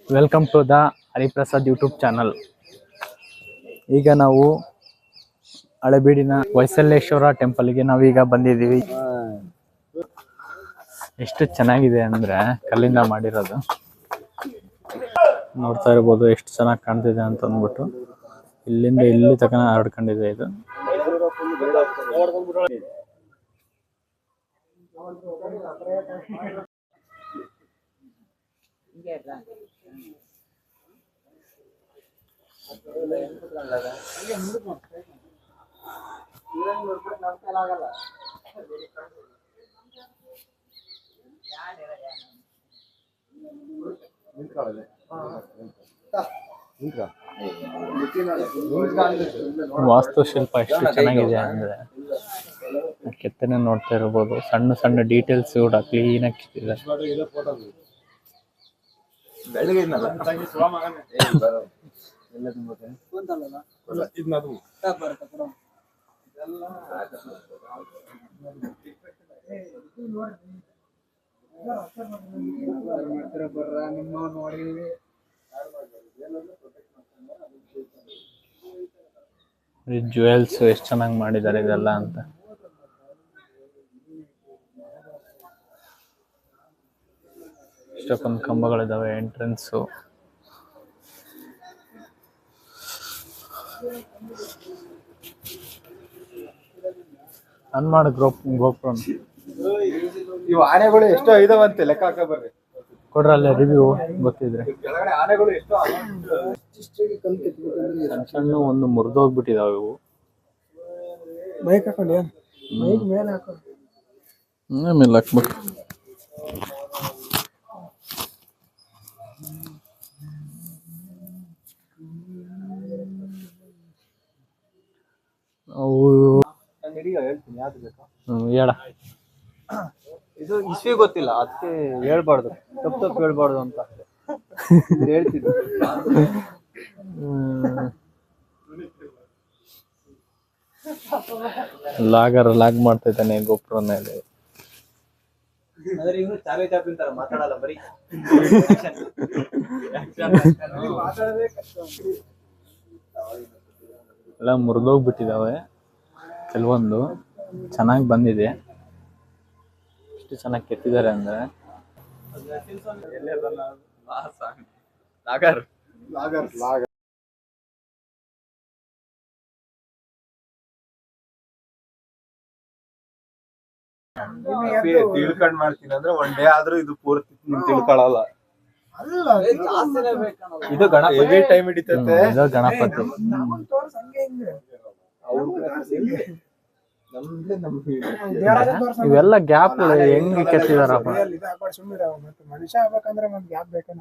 Welcome to the Hariprasad YouTube channel. ಈಗ ನಾವು ಹಳೆಬೀಡಿನ ಹೊಯ್ಸಳೇಶ್ವರ ಟೆಂಪಲ್ಗೆ ನಾವೀಗ ಬಂದಿದ್ದೀವಿ. ಎಷ್ಟು ಚೆನ್ನಾಗಿದೆ ಅಂದ್ರೆ ಕಲ್ಲಿಂದ ಮಾಡಿರೋದು ನೋಡ್ತಾ ಇರ್ಬೋದು, ಎಷ್ಟು ಚೆನ್ನಾಗಿ ಕಾಣ್ತಿದೆ ಅಂತ ಅಂದ್ಬಿಟ್ಟು. ಇಲ್ಲಿಂದ ಇಲ್ಲಿ ತನಕ ಹರಡ್ಕೊಂಡಿದೆ ಇದು. ವಾಸ್ತುಶಿಲ್ಪ ಎಷ್ಟು ಚೆನ್ನಾಗಿದೆ ಅಂದ್ರೆ ಕೆತ್ತನೆ ನೋಡ್ತಾ ಇರಬಹುದು. ಸಣ್ಣ ಸಣ್ಣ ಡೀಟೇಲ್ಸ್ ಕೂಡ ಕ್ಲೀನ್ ಆಗಿ ಜುವೆಲ್ಸ್ ಎಷ್ಟು ಚೆನ್ನಾಗಿ ಮಾಡಿದ್ದಾರೆ ಇದೆಲ್ಲ ಅಂತ. ಇಷ್ಟೊಂದು ಕಂಬಗಳಿದಾವೆ. ಎಂಟ್ರೆನ್ಸು ಅನ್ಮಾಡ ಗೋಪುರ. ಇವು ಆನೆಗಳು ಎಷ್ಟೋ ಇದಾವಂತೆ, ಲೆಕ್ಕ ಹಾಕ ಬರ್ರಿ ಕೊಡ್ರಲ್ಲೇ ರಿವ್ಯೂ ಗೊತ್ತಿದ್ರೆ. ಆನೆಗಳು ಎಷ್ಟೋ ಸಣ್ಣ ಸಣ್ಣ ಒಂದು ಮುರಿದೋಗ್ಬಿಟ್ಟಿದಾವೆ ಇವು. ಮೈಕ್ ಹಾಕೊಂಡಿ, ಮೈಕ್ ಮೇಲೆ ಹಾಕೊಂಡು ಮೇಲೆ ಹಾಕ್ಬೇಕು. ಹೇಳ್ತೀನಿ ಯಾವ್ದು ಬೇಕಾ ಹೇಳ. ಇದು ಇಸ್ವಿ ಗೊತ್ತಿಲ್ಲ, ಅದಕ್ಕೆ ಹೇಳ್ಬಾರ್ದು, ತಪ್ಪು ಹೇಳ್ಬಾರ್ದು ಅಂತ ಹೇಳ್ತಿದ್ದೆ. ಲಾಗ್ ಮಾಡ್ತಾ ಇದ್ದಾನೆ ಗೋಪುರ ಮೇಲೆ. ಮಾತಾಡಲ್ಲ, ಬರೀ ಎಲ್ಲ ಮುರಿದೋಗ್ಬಿಟ್ಟಿದಾವೆ. ಕೆಲವೊಂದು ಚೆನ್ನಾಗಿ ಬಂದಿದೆ. ಎಷ್ಟು ಚೆನ್ನಾಗಿ ಕೆತ್ತಿದ್ದಾರೆ ಅಂದ್ರೆ ತಿಳ್ಕೊಂಡ್ ಮಾಡ್ತೀನಿ ಅಂದ್ರೆ ಒನ್ ಡೇ ಆದ್ರೂ ಇದು ಪೂರ್ತಿ ನೀನ್ ತಿಳ್ಕೊಳಲ್ಲ. ಇದು ಗಣಪತಿ ಟೈಮ್ ಹಿಡಿತೈತೆ. ಗಣಪತಿ ಇವೆಲ್ಲ ಗ್ಯಾಪ್ ಹೆಂಗ್ ಕೆತ್ತಿದಾರಪ್ಪ. ಮನುಷ್ಯ ಆಗ್ಬೇಕಂದ್ರೆ ಮತ್ ಗ್ಯಾಪ್ ಬೇಕನ.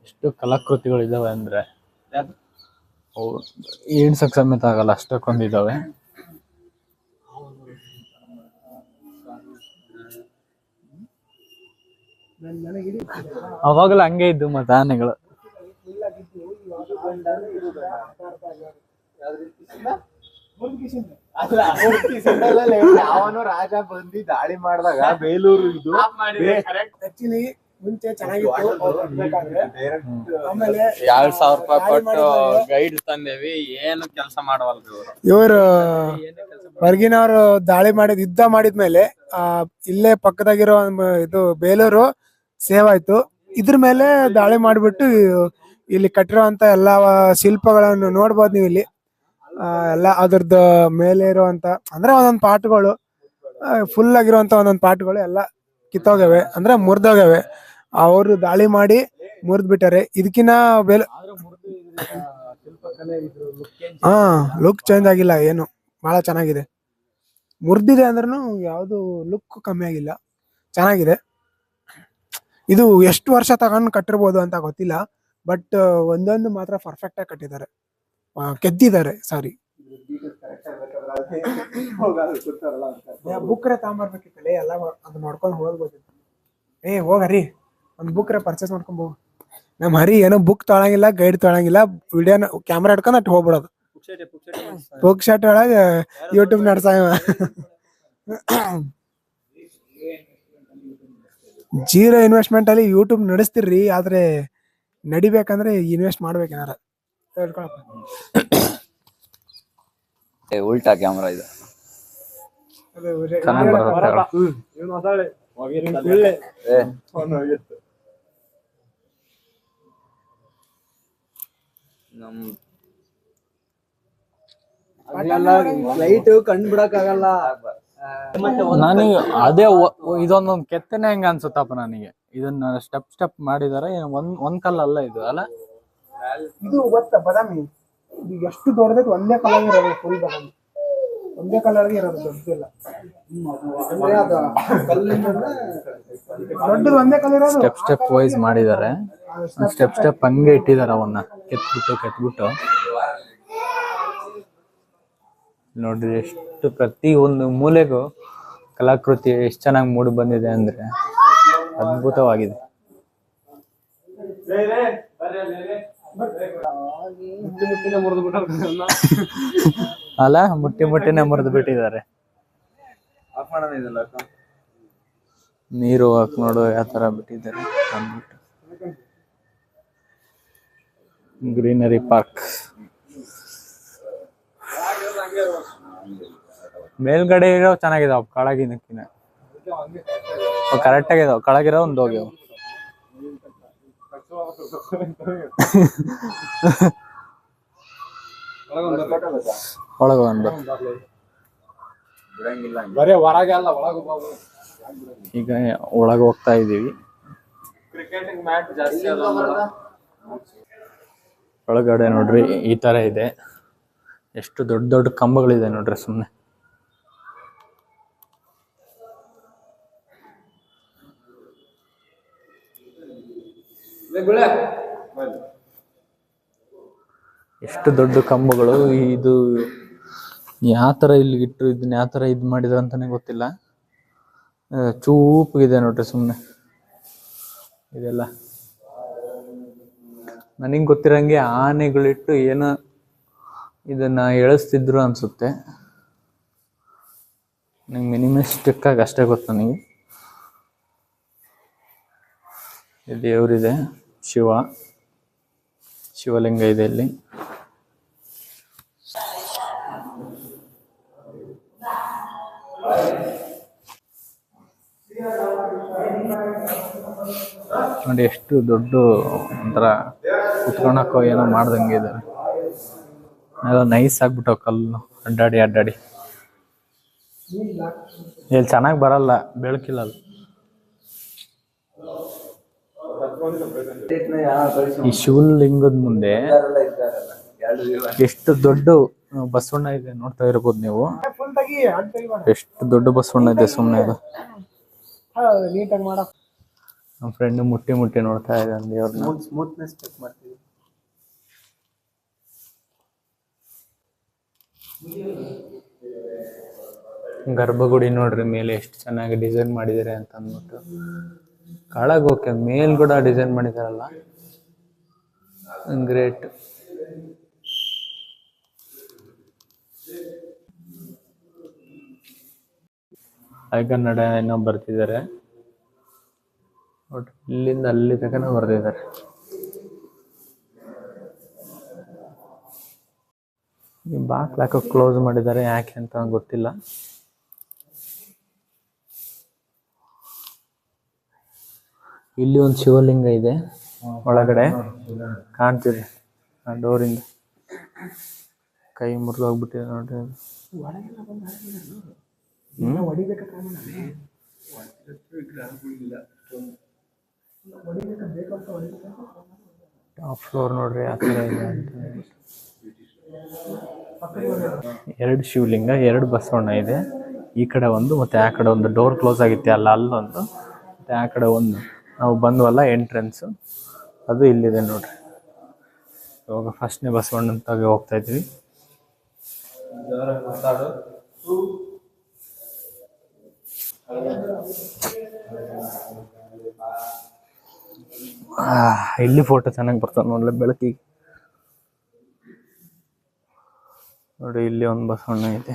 ಎಷ್ಟು ಕಲಾಕೃತಿಗಳಿದಾವೆ ಅಂದ್ರೆ ಎಣ್ಸಕ್ ಸಮೇತ ಆಗಲ್ಲ, ಅಷ್ಟಕ್ಕೊಂದಿದಾವೆ. ಅವಾಗಲೂ ಹಂಗೆ ಇದ್ದು ಮತ್ತೆ ಆನೆಗಳು. ಯಾವನೋ ರಾಜ ಬಂದಿ ದಾಳಿ ಮಾಡಿದಾಗ ಬೇಲೂರು ಇದು ಆಕ್ಚುಲಿ ಮುಂಚೆ ಚೆನ್ನಾಗಿತ್ತು. ಆಮೇಲೆ 2000 ರೂಪಾಯಿ ಕೊಟ್ಟು ಗೈಡ್ ತಂದೇವಿ, ಏನು ಕೆಲಸ ಮಾಡವಲ್ರಿ ಇವರು ಹೊರಗಿನವರು ದಾಳಿ ಮಾಡಿದ್ ಯುದ್ಧ ಮಾಡಿದ್ಮೇಲೆ ಇಲ್ಲೇ ಪಕ್ಕದಾಗಿರೋ ಇದು ಬೇಲೂರು ಸೇವ್ ಆಯ್ತು. ಇದ್ರ ಮೇಲೆ ದಾಳಿ ಮಾಡಿಬಿಟ್ಟು ಇಲ್ಲಿ ಕಟ್ಟಿರೋಂತ ಎಲ್ಲಾ ಶಿಲ್ಪಗಳನ್ನು ನೋಡ್ಬೋದು ನೀವು ಇಲ್ಲಿ. ಎಲ್ಲ ಅದ್ರದ್ದು ಮೇಲೆ ಇರುವಂತ ಅಂದ್ರೆ ಒಂದೊಂದು ಪಾಠಗಳು ಫುಲ್ ಆಗಿರುವಂತ ಒಂದೊಂದು ಪಾಠಗಳು ಎಲ್ಲ ಕಿತ್ತೋಗವೆ, ಅಂದ್ರೆ ಮುರಿದೋಗವೆ. ಅವರು ದಾಳಿ ಮಾಡಿ ಮುರಿದ್ ಬಿಟ್ಟಾರೆ. ಇದಕ್ಕಿನ್ನ ಲುಕ್ ಚೇಂಜ್ ಆಗಿಲ್ಲ, ಏನು ಬಹಳ ಚೆನ್ನಾಗಿದೆ. ಮುರಿದಿದೆ ಅಂದ್ರೂ ಯಾವ್ದು ಲುಕ್ ಕಮ್ಮಿ ಆಗಿಲ್ಲ, ಚೆನ್ನಾಗಿದೆ. ಇದು ಎಷ್ಟು ವರ್ಷ ತಗೊಂಡು ಕಟ್ಟಿರ್ಬೋದು ಅಂತ ಗೊತ್ತಿಲ್ಲ, ಬಟ್ ಒಂದೊಂದು ಮಾತ್ರ ಪರ್ಫೆಕ್ಟ್ ಆಗಿ ಕಟ್ಟಿದ್ದಾರೆ, ಕೆತ್ತಿದ್ದಾರೆ. ಸಾರಿ, ಬುಕ್ರೆ ತಗೊಂಬರ್ಬೇಕಿತ್ತಲ್ಲ ಎಲ್ಲ ಅದ್ ನೋಡ್ಕೊಂಡು ಹೋಗ್ಬೋದಿತ್ತು. ಹೋಗರಿ ಒಂದ್ ಬುಕ್ರೆ ಪರ್ಚೇಸ್ ಮಾಡ್ಕೊಂಡ್ ಹೋಗು. ನಮ್ ಹರಿ ಏನೋ ಬುಕ್ ತೊಳಂಗಿಲ್ಲ, ಗೈಡ್ ತೊಳಂಗಿಲ್ಲ, ವಿಡಿಯೋನ ಕ್ಯಾಮ್ರಾ ಹಿಡ್ಕೊಂಡ್ ಅಟ್ ಹೋಗ್ಬಿಡೋದು. ಬುಕ್ ಶಾಟ್ ಒಳಗ ಯೂಟ್ಯೂಬ್ ನಡ್ಸ. ಜೀರೋ ಇನ್ವೆಸ್ಟ್ಮೆಂಟ್ ಅಲ್ಲಿ ಯೂಟ್ಯೂಬ್ ನಡೆಸ್ತಿರ್ರಿ, ಆದ್ರೆ ನಡಿಬೇಕಂದ್ರೆ ಇನ್ವೆಸ್ಟ್ ಮಾಡ್ಬೇಕೇನಾರ. ಉಲ್ಟಾ ಕ್ಯಾಮ್ರಾ ಇದು. ಚೆನ್ನಾಗಿ ಬರುತ್ತೆ. ಲೈಟ್ ಕಣ್ ಬಿಡಕ್ ಆಗಲ್ಲ. ನನಗೆ ಅದೇ ಇದೊಂದೊಂದು ಕೆತ್ತನೆ ಹೆಂಗ ಅನ್ಸುತ್ತಪ್ಪ ನನಗೆ. ಇದನ್ನ ಸ್ಟೆಪ್ ಸ್ಟೆಪ್ ಮಾಡಿದಾರೆ. ಒಂದ್ ಕಲ್ಲಲ್ಲ ಇದು ಅಲ್ಲ, ಇದು ಗೊತ್ತಾ ಬಾದಾಮಿ ಈಗ ಎಷ್ಟು ದೊಡ್ಡದೈತಿ. ಒಂದೇ ಕಲರ್ ಇರೋದು, ಫುಲ್ ಬಾದಾಮಿ ಒಂದೇ ಕಲರ್ಗೆ ಇರೋದು, ದೊಡ್ಡದಿಲ್ಲ. ದೊಡ್ಡದು ಒಂದೇ ಕಲರ್ ಇರೋದು. ಸ್ಟೆಪ್ ಸ್ಟೆಪ್ ವೈಸ್ ಮಾಡಿದ್ದಾರೆ. ಸ್ಟೆಪ್ ಸ್ಟೆಪ್ ಹಂಗೆ ಇಟ್ಟಿದಾರೆ, ಅವನ್ನ ಕೆತ್ಬಿಟ್ಟು ನೋಡ್ರಿ ಎಷ್ಟು ಪ್ರತಿ ಒಂದು ಮೂಲೆಗೂ ಕಲಾಕೃತಿ ಎಷ್ಟು ಚೆನ್ನಾಗಿ ಮೂಡಿ ಬಂದಿದೆ ಅಂದ್ರೆ ಅದ್ಭುತವಾಗಿದೆ. ಅಲ್ಲ, ಮುಟ್ಟಿನೇ ಮುರಿದು ಬಿಟ್ಟಿದ್ದಾರೆ. ನೀರು ಹಾಕಿ ನೋಡು ಯಾವ ತರ ಬಿಟ್ಟಿದ್ದಾರೆ. ಗ್ರೀನರಿ ಪಾರ್ಕ್ ಮೇಲ್ಗಡೆ ಇರೋ ಚೆನ್ನಾಗಿದಾವ, ಕೆಳಗಿನಕ್ಕಿನ ಕರೆಕ್ಟ್ ಆಗಿದಾವ. ಕೆಳಗಿರೋ ಒಂದು ಹೋಗ್ಯಾವ. ಒಳಗ ಈಗ ಒಳಗ ಹೋಗ್ತಾ ಇದೀವಿ. ಒಳಗಡೆ ನೋಡ್ರಿ ಈ ತರ ಇದೆ. ಎಷ್ಟು ದೊಡ್ಡ ದೊಡ್ಡ ಕಂಬಗಳಿದೆ ನೋಡ್ರಿ. ಸುಮ್ನೆ ಎಷ್ಟು ದೊಡ್ಡ ಕಂಬಗಳು. ಇದು ಯಾವ ತರ ಇಲ್ಲಿ ಇಟ್ಟು ಇದನ್ನ ಯಾವ ತರ ಇದ್ ಮಾಡಿದ್ರು ಅಂತಾನೆ ಗೊತ್ತಿಲ್ಲ. ಚೂಪಗಿದೆ ನೋಡ್ರಿ ಸುಮ್ನೆ ಇದೆಲ್ಲ. ನನಗ್ ಗೊತ್ತಿರಂಗೆ ಆನೆಗಳಿಟ್ಟು ಏನೋ ಇದನ್ನ ಎಳಿಸ್ತಿದ್ರು ಅನ್ಸುತ್ತೆ. ನಂಗೆ ಮಿನಿಮಿಸ್ಟಿಕ್ ಆಗಿ ಅಷ್ಟೇ ಗೊತ್ತು ನನಗೆ. ದೇವರಿದೆ, ಶಿವಲಿಂಗ ಇದೆ ಇಲ್ಲಿ. ನೋಡಿ ಎಷ್ಟು ದೊಡ್ಡ ಒಂಥರ ಕುತ್ಕೊಳಕ್ಕೋ ಏನೋ ಮಾಡ್ದಂಗೆ ಇದೆ. ಎಲ್ಲ ನೈಸ್ ಆಗ್ಬಿಟ್ಟವ್ ಕಲ್ಲು ಅಡ್ಡಾಡಿ ಇಲ್ಲಿ ಚೆನ್ನಾಗಿ ಬರಲ್ಲ, ಬೆಳಕಿಲ್ಲ. ಈ ಶಿವಲಿಂಗದ ಮುಂದೆ ಎಷ್ಟು ದೊಡ್ಡ ಬಸವಣ್ಣ ಇದೆ ನೋಡ್ತಾ ಇರ್ಬೋದು ನೀವು. ಎಷ್ಟು ದೊಡ್ಡ ಬಸವಣ್ಣ ಇದೆ. ಸುಮ್ನೆ ಅದು ನಮ್ಮ ಫ್ರೆಂಡ್ ಮುಟ್ಟಿ ನೋಡ್ತಾ ಇದ್ದಾನೆ ದೇವ್ರನ್ನ. ಸ್ಮೂತ್ನೆಸ್ ಚೆಕ್ ಮಾಡ್ತೀವಿ. ಗರ್ಭಗುಡಿ ನೋಡ್ರಿ ಮೇಲೆ ಎಷ್ಟು ಚೆನ್ನಾಗಿ ಡಿಸೈನ್ ಮಾಡಿದ್ದಾರೆ ಅಂತ ಅಂದ್ಬಿಟ್ಟು. ಕೆಳಗೆ ಓಕೆ, ಮೇಲ್ ಕೂಡ ಡಿಸೈನ್ ಮಾಡಿದಾರಲ್ಲ, ಗ್ರೇಟ್. ಕನ್ನಡ ಏನೋ ಬರ್ತಿದ್ದಾರೆ ನೋಡ್ರಿ. ಇಲ್ಲಿಂದ ಅಲ್ಲಿ ತನಕ ಬರ್ತಿದ್ದಾರೆ. ಈ ಬಾಕ್ಲ ಹಾಕೋ ಕ್ಲೋಸ್ ಮಾಡಿದ್ದಾರೆ, ಯಾಕೆ ಅಂತ ಗೊತ್ತಿಲ್ಲ. ಇಲ್ಲಿ ಒಂದು ಶಿವಲಿಂಗ ಇದೆ ಒಳಗಡೆ ಕಾಣ್ತಿದೆ. ಆ ಡೋರಿಂದ ಕೈ ಮುರಿದು ಹೋಗ್ಬಿಟ್ಟಿದೆ ನೋಡ್ರಿ. ಟಾಪ್ ಫ್ಲೋರ್ ನೋಡ್ರಿ ಆ ಥರ ಇದೆ ಅಂತ. 2 ಶಿವಲಿಂಗ, 2 ಬಸವಣ್ಣ ಇದೆ. ಈ ಕಡೆ ಒಂದು ಮತ್ತೆ ಆ ಕಡೆ ಒಂದು. ಡೋರ್ ಕ್ಲೋಸ್ ಆಗಿತ್ತೆ ಅಲ್ಲ, ಅಲ್ಲೊಂದು ಮತ್ತೆ ಆ ಕಡೆ ಒಂದು. ನಾವು ಬಂದ್ವಲ್ಲ ಎಂಟ್ರೆನ್ಸ್, ಅದು ಇಲ್ಲಿದೆ ನೋಡ್ರಿ. ಇವಾಗ ಫಸ್ಟ್ನೇ ಬಸವಣ್ಣನ ತಾಗೆ ಹೋಗ್ತಾ ಇದ್ವಿ. ಮಾತಾಡು. ಇಲ್ಲಿ ಫೋಟೋ ಚೆನ್ನಾಗಿ ಬರ್ತಾವ ನೋಡ್ಲಿ ಬೆಳಕಿಗೆ. ನೋಡಿ ಇಲ್ಲಿ ಒಂದು ಬಸವಣ್ಣ ಐತೆ.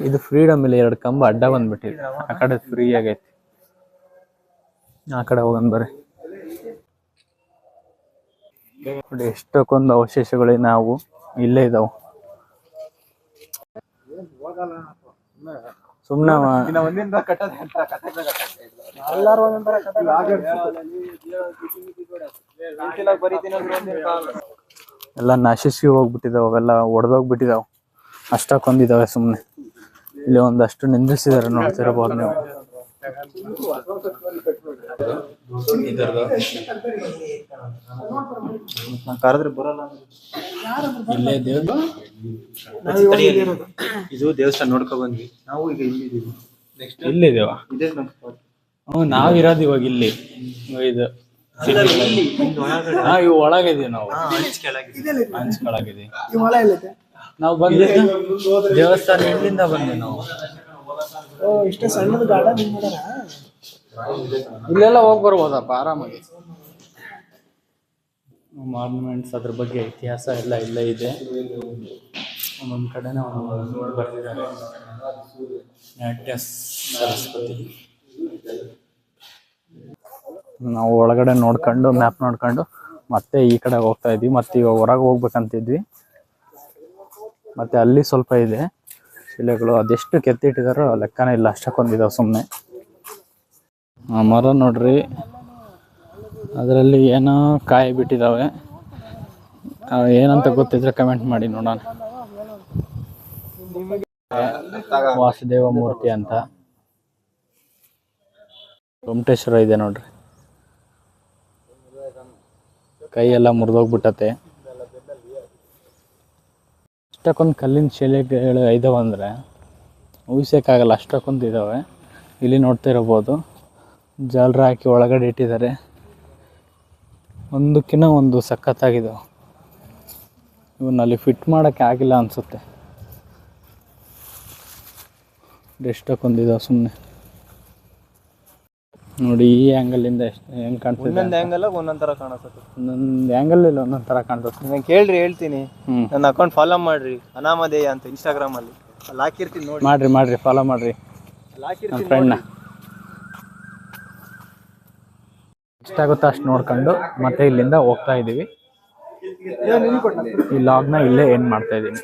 ಇದು ಫ್ರೀಡಮ್ ಇಲ್ಲಿ 2 ಕಂಬ ಅಡ್ಡ ಬಂದ್ಬಿಟ್ಟಿದೆ. ಆ ಕಡೆ ಫ್ರೀ ಆಗೈತಿ, ಆ ಕಡೆ ಹೋಗನ್ ಬರ್ರಿ. ನೋಡಿ ಎಷ್ಟಕ್ಕೊಂದು ಅವಶೇಷಗಳು ನಾವು ಇಲ್ಲೇ ಇದಾವ. ಸುಮ್ನೆ ಎಲ್ಲ ನಾಶಿಸಿ ಹೋಗ್ಬಿಟ್ಟಿದಾವ, ಅವೆಲ್ಲ ಒಡೆದೋಗ್ಬಿಟ್ಟಿದಾವ. ಅಷ್ಟಕ್ಕೊಂದಿದಾವೆ ಸುಮ್ನೆ. ಇಲ್ಲಿ ಒಂದಷ್ಟು ನಿಂದಿಸಿದಾರೆ, ನೋಡ್ತಿರಬಹುದು ನೀವು. ಇಲ್ಲೇ ಇದು ದೇವಸ್ಥಾನ ನೋಡ್ಕೊ ಬಂದ್ವಿ ನಾವು. ಈಗ ಇಲ್ಲಿದ್ದೀವಿ. ನೆಕ್ಸ್ಟ್ ಇಲ್ಲಿದೇವ. ಇದೇ ನಮ್ಮ ಸ್ಪಾಟ್. ನಾವಿರೋದು ಇವಾಗ ಇಲ್ಲಿ. ಇದು ಇವು ಒಳಗಿದೀವಿ ನಾವು, ಹಂಚ್ ಕೆಳಗಿದೀವಿ. ನಾವು ಬಂದಿದ್ದು ದೇವಸ್ಥಾನ ಇಲ್ಲಿಂದ ಬಂದ್ವಿ ನಾವು. ಇಷ್ಟೇ ಸಣ್ಣದ ಗಾರ್ಡನ್ ಇಲ್ಲೆಲ್ಲ ಹೋಗಿ ಬರ್ಬೋದಪ್ಪ ಆರಾಮಾಗಿ. ಮಾರ್ನ್ಮೆಂಟ್ಸ್ ಅದ್ರ ಬಗ್ಗೆ ಇತಿಹಾಸ ಎಲ್ಲ ಇಲ್ಲೇ ಇದೆ. ಒಂದೊಂದು ಕಡೆನೇ ಒಂದೊಂದು ಬರ್ತಿದ್ದಾರೆ. ನಾಟ್ಯ ಸರಸ್ವತಿ. ನಾವು ಒಳಗಡೆ ನೋಡ್ಕೊಂಡು ಮ್ಯಾಪ್ ನೋಡ್ಕೊಂಡು ಮತ್ತೆ ಈ ಕಡೆ ಹೋಗ್ತಾ ಇದ್ವಿ. ಮತ್ತೆ ಇವಾಗ ಹೊರಗೆ ಹೋಗ್ಬೇಕಂತಿದ್ವಿ. ಮತ್ತೆ ಅಲ್ಲಿ ಸ್ವಲ್ಪ ಇದೆ ಶಿಲೆಗಳು, ಅದೆಷ್ಟು ಕೆತ್ತಿಟ್ಟಿದಾರೋ ಲೆಕ್ಕನೇ ಇಲ್ಲ, ಅಷ್ಟಕ್ಕೊಂದಿದಾವೆ ಸುಮ್ಮನೆ. ಆ ಮರ ನೋಡ್ರಿ, ಅದರಲ್ಲಿ ಏನೋ ಕಾಯಿ ಬಿಟ್ಟಿದ್ದಾವೆ. ಏನಂತ ಗೊತ್ತಿದ್ರೆ ಕಮೆಂಟ್ ಮಾಡಿ ನೋಡೋಣ. ವಾಸುದೇವ ಮೂರ್ತಿ ಅಂತ ಗೊಮ್ಮಟೇಶ್ವರ ಇದೆ ನೋಡ್ರಿ. ಕೈ ಎಲ್ಲ ಮುರಿದೋಗ್ಬಿಟ್ಟತೆ. ಅಷ್ಟಕ್ಕೊಂದು ಕಲ್ಲಿನ ಶಿಲೆಗಳು ಇದಾವೆ ಅಂದರೆ ಊಹಿಸೋಕ್ಕಾಗಲ್ಲ, ಅಷ್ಟಕ್ಕೊಂದು ಇದ್ದಾವೆ. ಇಲ್ಲಿ ನೋಡ್ತಾ ಇರಬಹುದು, ಜಾಲರ ಹಾಕಿ ಒಳಗಡೆ ಇಟ್ಟಿದ್ದಾರೆ. ಒಂದಕ್ಕಿಂತ ಒಂದು ಸಖತ್ತಾಗಿದ್ದಾವೆ. ಇವನ್ನಲ್ಲಿ ಫಿಟ್ ಮಾಡೋಕ್ಕೆ ಆಗಿಲ್ಲ ಅನಿಸುತ್ತೆ. ಎಷ್ಟಕ್ಕೊಂದಿದ್ದಾವೆ ಸುಮ್ಮನೆ. ನೋಡಿ ಈ ಆ್ಯಂಗಲಿಂದ ಎಷ್ಟು ಹೆಂಗೆ ಕಾಣ್ತದೆ. ಒಂದೊಂದು ಆ್ಯಂಗಲ್ ಒಂದೊಂದು ಥರ ಕಾಣಿಸುತ್ತೆ. ಒಂದೊಂದು ಆ್ಯಂಗಲ್ ಇಲ್ಲ ಒಂದೊಂದು ಥರ ಕಾಣ್ತದೆ. ನಂಗೆ ಕೇಳ್ರಿ, ಹೇಳ್ತೀನಿ. ನನ್ನ ಅಕೌಂಟ್ ಫಾಲೋ ಮಾಡ್ರಿ, ಅನಾಮಧೇಯ ಅಂತ ಇನ್ಸ್ಟಾಗ್ರಾಮಲ್ಲಿ. ಅಲ್ಲಿ ಹಾಕಿರ್ತೀನಿ ನೋಡಿ. ಮಾಡ್ರಿ ಫಾಲೋ ಮಾಡ್ರಿ ಅಲ್ಲಿ ಹಾಕಿರ್ತೀನಿ ನನ್ನ ಫ್ರೆಂಡ್ನ. ಎಷ್ಟಾಗುತ್ತೋ ಅಷ್ಟು ನೋಡ್ಕೊಂಡು ಮತ್ತೆ ಇಲ್ಲಿಂದ ಹೋಗ್ತಾ ಇದ್ದೀವಿ. ಈ ಲಾಗ್ನ ಇಲ್ಲೇ ಎಂಡ್ ಮಾಡ್ತಾ ಇದ್ದೀನಿ.